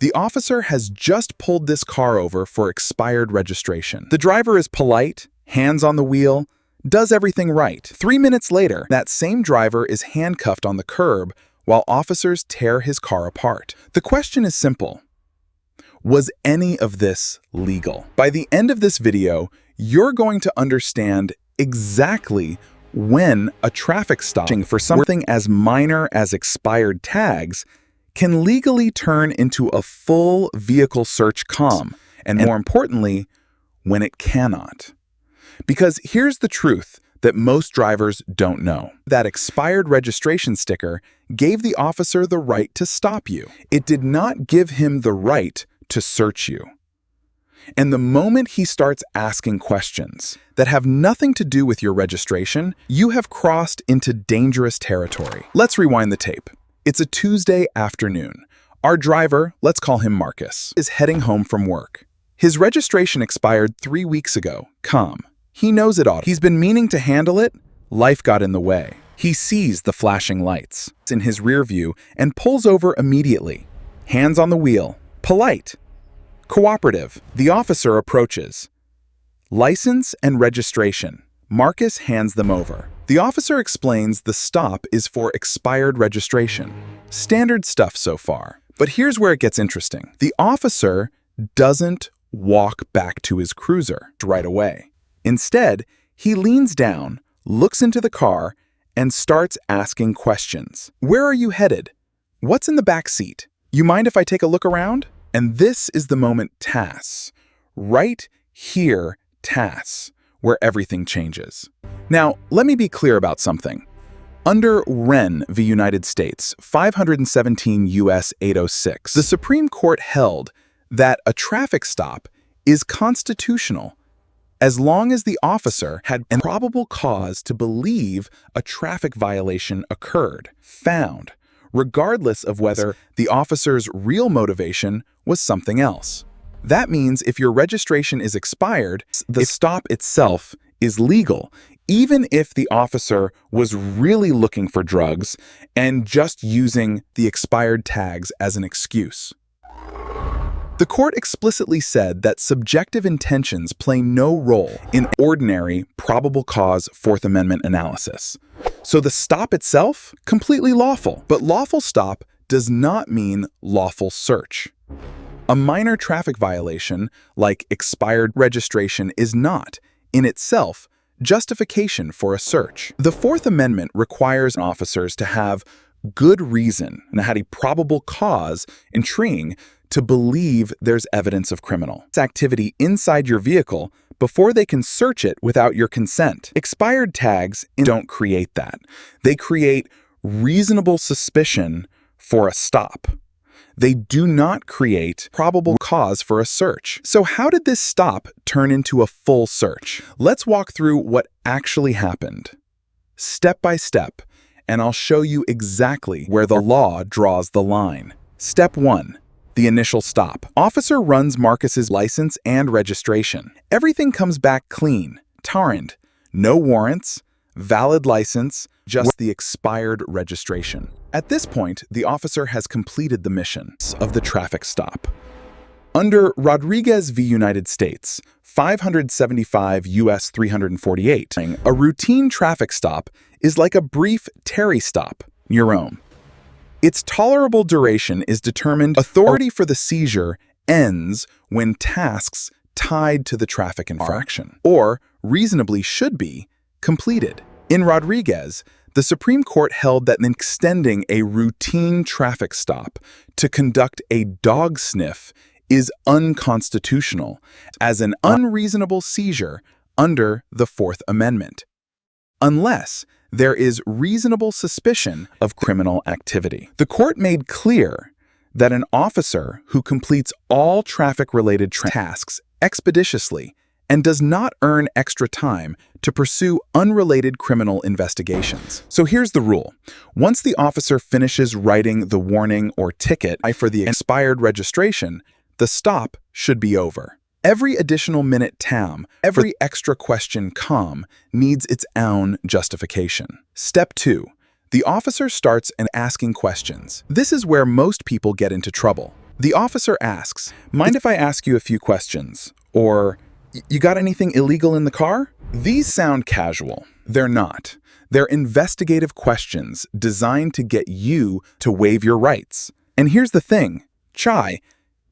The officer has just pulled this car over for expired registration. The driver is polite, hands on the wheel, does everything right. 3 minutes later, that same driver is handcuffed on the curb while officers tear his car apart. The question is simple. Was any of this legal? By the end of this video, you're going to understand exactly when a traffic stop for something as minor as expired tags can legally turn into a full vehicle search and more importantly, when it cannot. Because here's the truth that most drivers don't know. That expired registration sticker gave the officer the right to stop you. It did not give him the right to search you. And the moment he starts asking questions that have nothing to do with your registration, you have crossed into dangerous territory. Let's rewind the tape. It's a Tuesday afternoon. Our driver, let's call him Marcus, is heading home from work. His registration expired 3 weeks ago. He knows it all. He's been meaning to handle it. Life got in the way. He sees the flashing lights in his rear view and pulls over immediately. Hands on the wheel. Polite. Cooperative. The officer approaches. License and registration. Marcus hands them over. The officer explains the stop is for expired registration. Standard stuff so far. But here's where it gets interesting. The officer doesn't walk back to his cruiser right away. Instead, he leans down, looks into the car, and starts asking questions. Where are you headed? What's in the back seat? You mind if I take a look around? And this is the moment right here, where everything changes. Now, let me be clear about something. Under Wren v. United States, 517 U.S. 806, the Supreme Court held that a traffic stop is constitutional as long as the officer had probable cause to believe a traffic violation occurred, found, regardless of whether the officer's real motivation was something else. That means if your registration is expired, the stop itself is legal, even if the officer was really looking for drugs and just using the expired tags as an excuse. The court explicitly said that subjective intentions play no role in ordinary probable cause Fourth Amendment analysis. So the stop itself, completely lawful. But lawful stop does not mean lawful search. A minor traffic violation, like expired registration, is not, in itself, justification for a search. The Fourth Amendment requires officers to have good reason and had a probable cause intriguing to believe there's evidence of criminal activity inside your vehicle before they can search it without your consent. Expired tags don't create that. They create reasonable suspicion for a stop. They do not create probable cause for a search. So how did this stop turn into a full search? Let's walk through what actually happened, step by step, and I'll show you exactly where the law draws the line. Step 1. The initial stop. Officer runs Marcus's license and registration. Everything comes back clean, no warrants, valid license, just the expired registration. At this point, the officer has completed the mission of the traffic stop. Under Rodriguez v. United States, 575 U.S. 348, a routine traffic stop is like a brief Terry stop, your own. Its tolerable duration is determined. Authority for the seizure ends when tasks tied to the traffic infraction, or reasonably should be, completed. In Rodriguez, the Supreme Court held that extending a routine traffic stop to conduct a dog sniff is unconstitutional as an unreasonable seizure under the Fourth Amendment, unless there is reasonable suspicion of criminal activity. The court made clear that an officer who completes all traffic-related tasks expeditiously and does not earn extra time to pursue unrelated criminal investigations. So here's the rule. Once the officer finishes writing the warning or ticket for the expired registration, the stop should be over. Every additional minute every extra question needs its own justification. Step 2. The officer starts asking questions. This is where most people get into trouble. The officer asks, "Mind if I ask you a few questions?" Or, "You got anything illegal in the car?" These sound casual. They're not. They're investigative questions designed to get you to waive your rights. And here's the thing, Chai,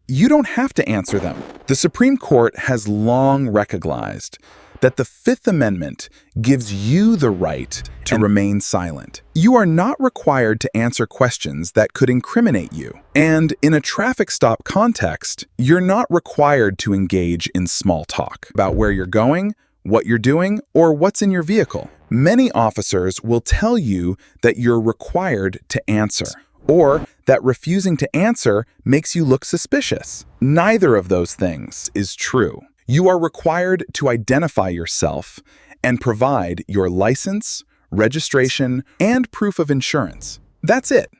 you don't have to answer them. The Supreme Court has long recognized that the Fifth Amendment gives you the right to remain silent. You are not required to answer questions that could incriminate you. And in a traffic stop context, you're not required to engage in small talk about where you're going, what you're doing, or what's in your vehicle. Many officers will tell you that you're required to answer, or that refusing to answer makes you look suspicious. Neither of those things is true. You are required to identify yourself and provide your license, registration, and proof of insurance. That's it.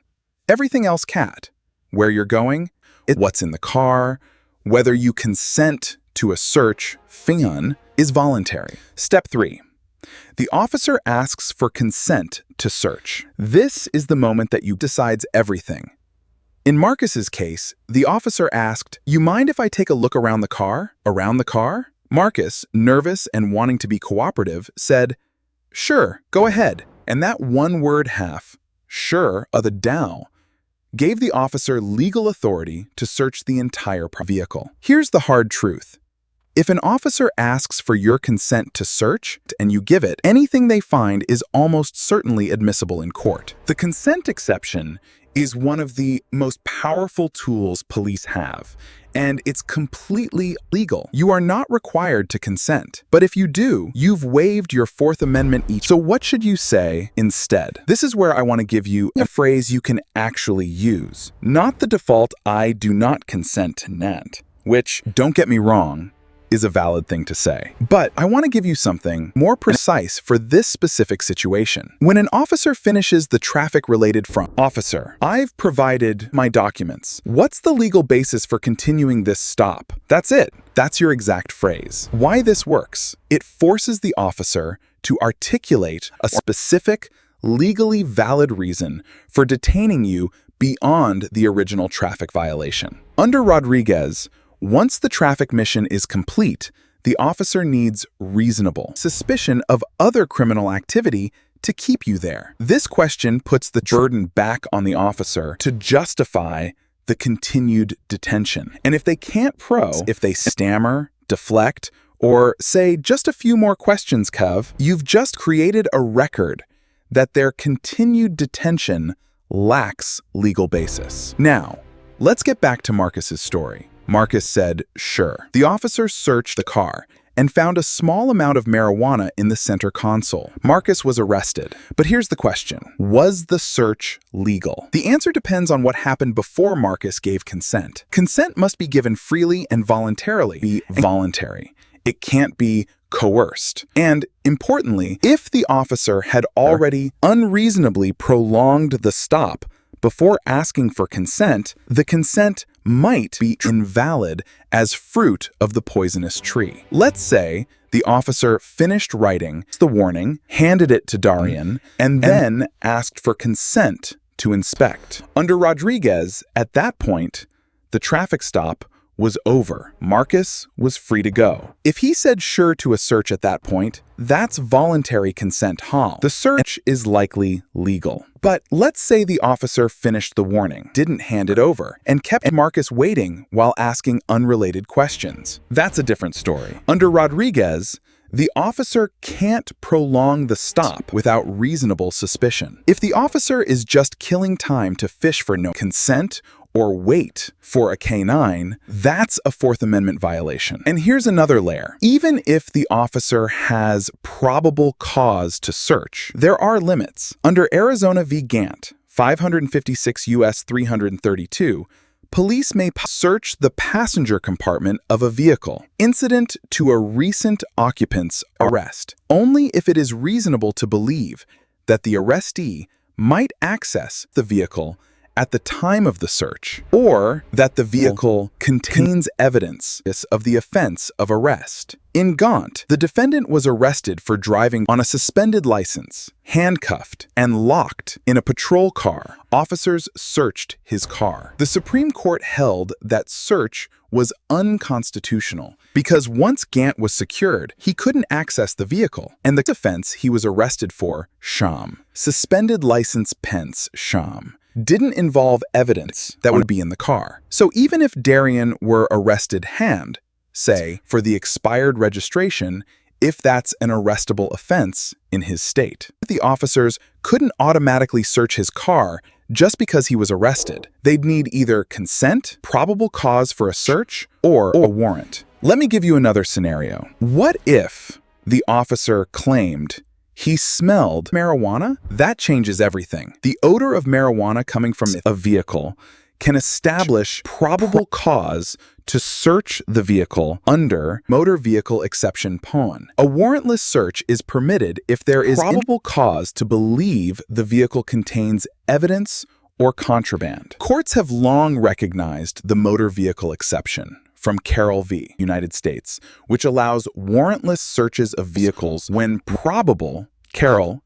Everything else can't. Where you're going, what's in the car, whether you consent to a search, is voluntary. Step 3. The officer asks for consent to search. This is the moment that you decides everything. In Marcus's case, the officer asked, "You mind if I take a look around the car?" Around the car? Marcus, nervous and wanting to be cooperative, said, "Sure, go ahead." And that one word half, "sure," of the "dow," gave the officer legal authority to search the entire vehicle. Here's the hard truth. If an officer asks for your consent to search and you give it, anything they find is almost certainly admissible in court. The consent exception is one of the most powerful tools police have, and it's completely legal. You are not required to consent, but if you do, you've waived your Fourth Amendment. So what should you say instead? This is where I want to give you a phrase you can actually use. Not the default "I do not consent to NANT," which, don't get me wrong, is a valid thing to say. But I want to give you something more precise for this specific situation. When an officer finishes the traffic-related front, "Officer, I've provided my documents. What's the legal basis for continuing this stop?" That's it. That's your exact phrase. Why this works? It forces the officer to articulate a specific, legally valid reason for detaining you beyond the original traffic violation. Under Rodriguez, once the traffic mission is complete, the officer needs reasonable suspicion of other criminal activity to keep you there. This question puts the burden back on the officer to justify the continued detention. And if they can't if they stammer, deflect, or say just a few more questions, you've just created a record that their continued detention lacks legal basis. Now, let's get back to Marcus's story. Marcus said, "Sure." The officer searched the car and found a small amount of marijuana in the center console. Marcus was arrested. But here's the question. Was the search legal? The answer depends on what happened before Marcus gave consent. Consent must be given freely and voluntarily. Be voluntary. It can't be coerced. And importantly, if the officer had already unreasonably prolonged the stop before asking for consent, the consent might be invalid as fruit of the poisonous tree. Let's say the officer finished writing the warning, handed it to Darian, and then asked for consent to inspect. Under Rodriguez, at that point, the traffic stop was over. Marcus was free to go. If he said sure to a search at that point, that's voluntary consent. The search is likely legal. But let's say the officer finished the warning, didn't hand it over, and kept Marcus waiting while asking unrelated questions. That's a different story. Under Rodriguez, the officer can't prolong the stop without reasonable suspicion. If the officer is just killing time to fish for no consent or wait for a K-9, that's a Fourth Amendment violation. And here's another layer. Even if the officer has probable cause to search, there are limits. Under Arizona v. Gant, 556 U.S. 332, police may search the passenger compartment of a vehicle incident to a recent occupant's arrest, only if it is reasonable to believe that the arrestee might access the vehicle at the time of the search, or that the vehicle contains evidence of the offense of arrest. In Gaunt, the defendant was arrested for driving on a suspended license, handcuffed, and locked in a patrol car. Officers searched his car. The Supreme Court held that search was unconstitutional because once Gant was secured, he couldn't access the vehicle. And the offense he was arrested for, sham, suspended license pence sham, didn't involve evidence that would be in the car. So even if Darian were arrested say, for the expired registration, if that's an arrestable offense in his state, the officers couldn't automatically search his car just because he was arrested. They'd need either consent, probable cause for a search, or a warrant. Let me give you another scenario. What if the officer claimed he smelled marijuana? That changes everything. The odor of marijuana coming from a vehicle can establish probable cause to search the vehicle under motor vehicle exception pawn. A warrantless search is permitted if there is probable cause to believe the vehicle contains evidence or contraband. Courts have long recognized the motor vehicle exception from Carroll v. United States, which allows warrantless searches of vehicles when probable Carroll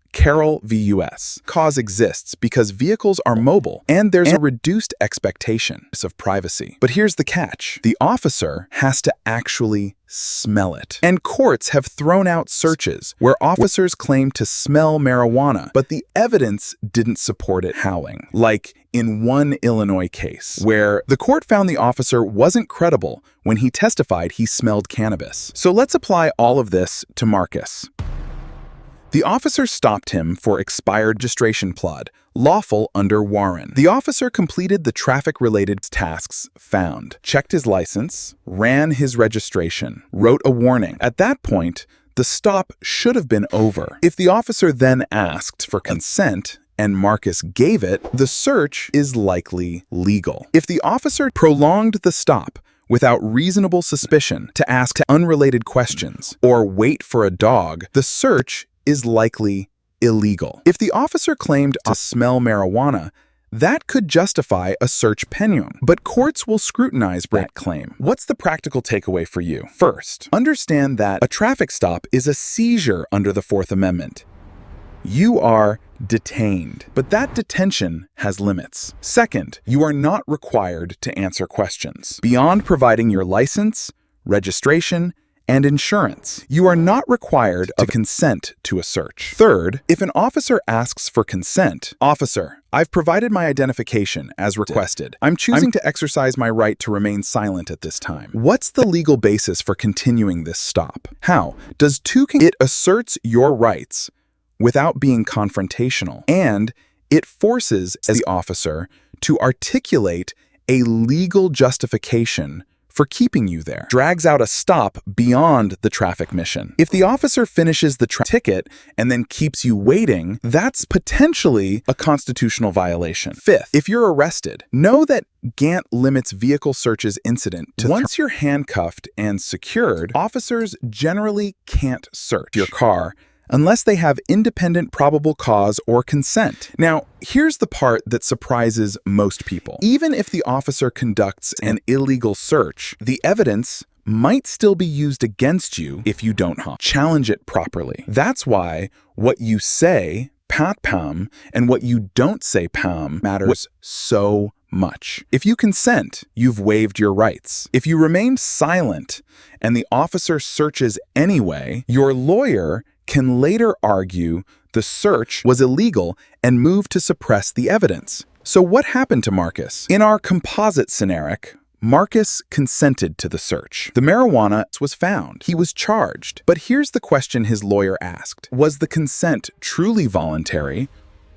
v. U.S. cause exists because vehicles are mobile and there's a reduced expectation of privacy. But here's the catch. The officer has to actually smell it. And courts have thrown out searches where officers claim to smell marijuana, but the evidence didn't support it howling. Like in one Illinois case, where the court found the officer wasn't credible when he testified he smelled cannabis. So let's apply all of this to Marcus. The officer stopped him for expired registration plot, lawful under Warren. The officer completed the traffic-related tasks found, checked his license, ran his registration, wrote a warning. At that point, the stop should have been over. If the officer then asked for consent and Marcus gave it, the search is likely legal. If the officer prolonged the stop without reasonable suspicion to ask unrelated questions or wait for a dog, the search is likely illegal. If the officer claimed to smell marijuana, that could justify a search penum, but courts will scrutinize that claim. What's the practical takeaway for you? First, understand that a traffic stop is a seizure under the Fourth Amendment. You are detained, but that detention has limits. Second, you are not required to answer questions. Beyond providing your license, registration, and insurance, you are not required to consent to a search. Third, if an officer asks for consent, "Officer, I've provided my identification as requested. I'm choosing to exercise my right to remain silent at this time." What's the legal basis for continuing this stop? How? It asserts your rights without being confrontational, and it forces the officer to articulate a legal justification for keeping you there. Drags out a stop beyond the traffic mission. If the officer finishes the ticket and then keeps you waiting, that's potentially a constitutional violation. Fifth, if you're arrested, know that Gant limits vehicle searches incident to once you're handcuffed and secured, officers generally can't search your car unless they have independent probable cause or consent. Now, here's the part that surprises most people. Even if the officer conducts an illegal search, the evidence might still be used against you if you don't challenge it properly. That's why what you say, pat pam, and what you don't say pam matters so much. If you consent, you've waived your rights. If you remain silent and the officer searches anyway, your lawyer can later argue the search was illegal and move to suppress the evidence. So what happened to Marcus? In our composite scenario, Marcus consented to the search. The marijuana was found. He was charged. But here's the question his lawyer asked. Was the consent truly voluntary,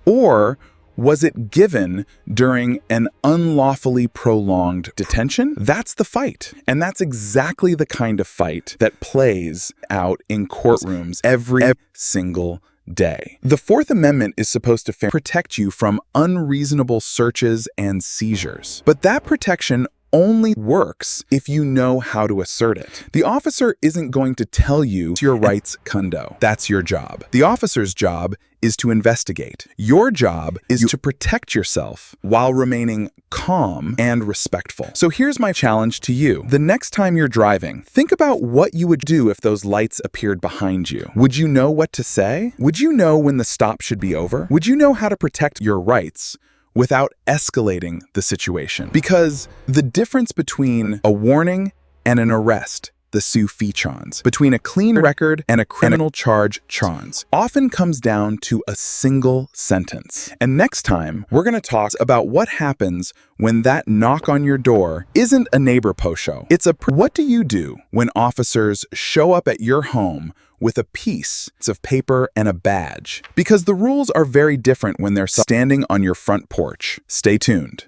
or was it given during an unlawfully prolonged detention? That's the fight. And that's exactly the kind of fight that plays out in courtrooms every single day. The Fourth Amendment is supposed to protect you from unreasonable searches and seizures. But that protection only works if you know how to assert it. The officer isn't going to tell you your rights, Kundo. That's your job. The officer's job is to investigate. Your job is to protect yourself while remaining calm and respectful. So here's my challenge to you. The next time you're driving, think about what you would do if those lights appeared behind you. Would you know what to say? Would you know when the stop should be over? Would you know how to protect your rights without escalating the situation? Because the difference between a warning and an arrest, the suffichons, between a clean record and a criminal charge, trons, often comes down to a single sentence. And next time, we're going to talk about what happens when that knock on your door isn't a neighbor posho. It's a what do you do when officers show up at your home with a piece of paper and a badge? Because the rules are very different when they're standing on your front porch. Stay tuned.